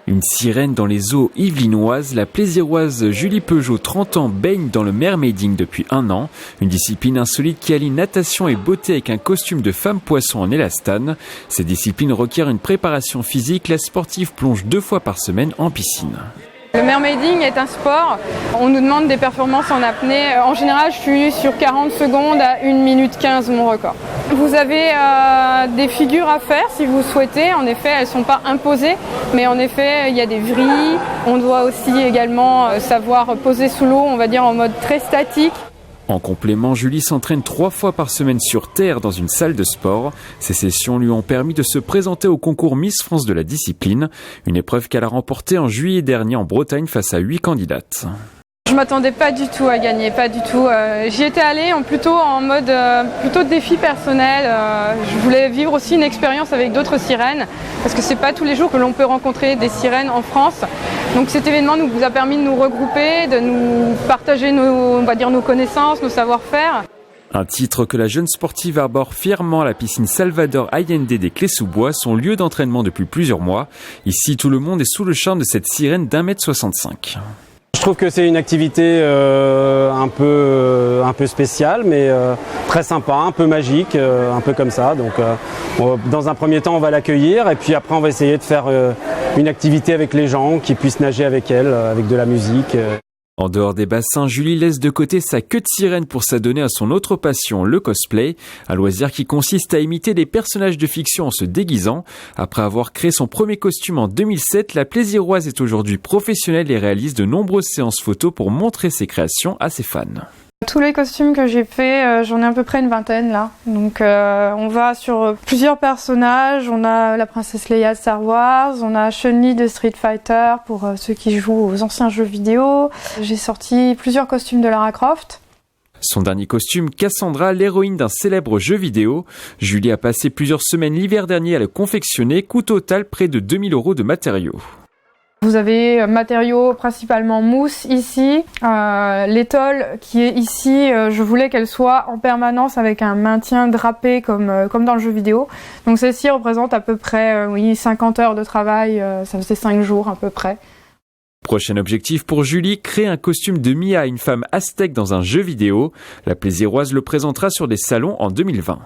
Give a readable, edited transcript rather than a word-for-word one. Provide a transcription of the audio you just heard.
Une sirène dans les eaux yvelinoises, la plaisiroise Julie Peugeot, 30 ans, baigne dans le mermaiding depuis 1 an. Une discipline insolite qui allie natation et beauté avec un costume de femme poisson en élastane. Cette discipline requiert une préparation physique. La sportive plonge 2 fois par semaine en piscine. Le mermaiding est un sport, on nous demande des performances en apnée. En général, je suis sur 40 secondes à 1 minute 15 mon record. Vous avez des figures à faire si vous souhaitez. En effet, elles ne sont pas imposées, mais en effet, il y a des vrilles. On doit aussi également savoir poser sous l'eau, on va dire en mode très statique. En complément, Julie s'entraîne 3 fois par semaine sur terre dans une salle de sport. Ces sessions lui ont permis de se présenter au concours Miss France de la discipline, une épreuve qu'elle a remportée en juillet dernier en Bretagne face à 8 candidates. Je m'attendais pas du tout à gagner, pas du tout. J'y étais allée plutôt en mode plutôt défi personnel. Je voulais vivre aussi une expérience avec d'autres sirènes, parce que c'est pas tous les jours que l'on peut rencontrer des sirènes en France. Donc cet événement nous a permis de nous regrouper, de nous partager nos connaissances, nos savoir-faire. Un titre que la jeune sportive arbore fièrement à la piscine Salvador Allende des Clés-sous-Bois, son lieu d'entraînement depuis plusieurs mois. Ici, tout le monde est sous le charme de cette sirène d'1,65 m. Je trouve que c'est une activité un peu spéciale, mais très sympa, un peu magique, un peu comme ça. Donc, dans un premier temps, on va l'accueillir et puis après, on va essayer de faire une activité avec les gens, qui puissent nager avec elle, avec de la musique. En dehors des bassins, Julie laisse de côté sa queue de sirène pour s'adonner à son autre passion, le cosplay, un loisir qui consiste à imiter des personnages de fiction en se déguisant. Après avoir créé son premier costume en 2007, la plaisiroise est aujourd'hui professionnelle et réalise de nombreuses séances photos pour montrer ses créations à ses fans. Tous les costumes que j'ai faits, j'en ai à peu près une vingtaine là. Donc on va sur plusieurs personnages. On a la princesse Leia de Star Wars, on a Chun-Li de Street Fighter pour ceux qui jouent aux anciens jeux vidéo. J'ai sorti plusieurs costumes de Lara Croft. Son dernier costume, Cassandra, l'héroïne d'un célèbre jeu vidéo. Julie a passé plusieurs semaines l'hiver dernier à le confectionner, coût total près de 2 000 € de matériaux. Vous avez matériaux principalement mousse ici, l'étole qui est ici, je voulais qu'elle soit en permanence avec un maintien drapé comme dans le jeu vidéo. Donc celle-ci représente à peu près 50 heures de travail, ça faisait 5 jours à peu près. Prochain objectif pour Julie, créer un costume de Mia, une femme aztèque dans un jeu vidéo. La plaisiroise le présentera sur des salons en 2020.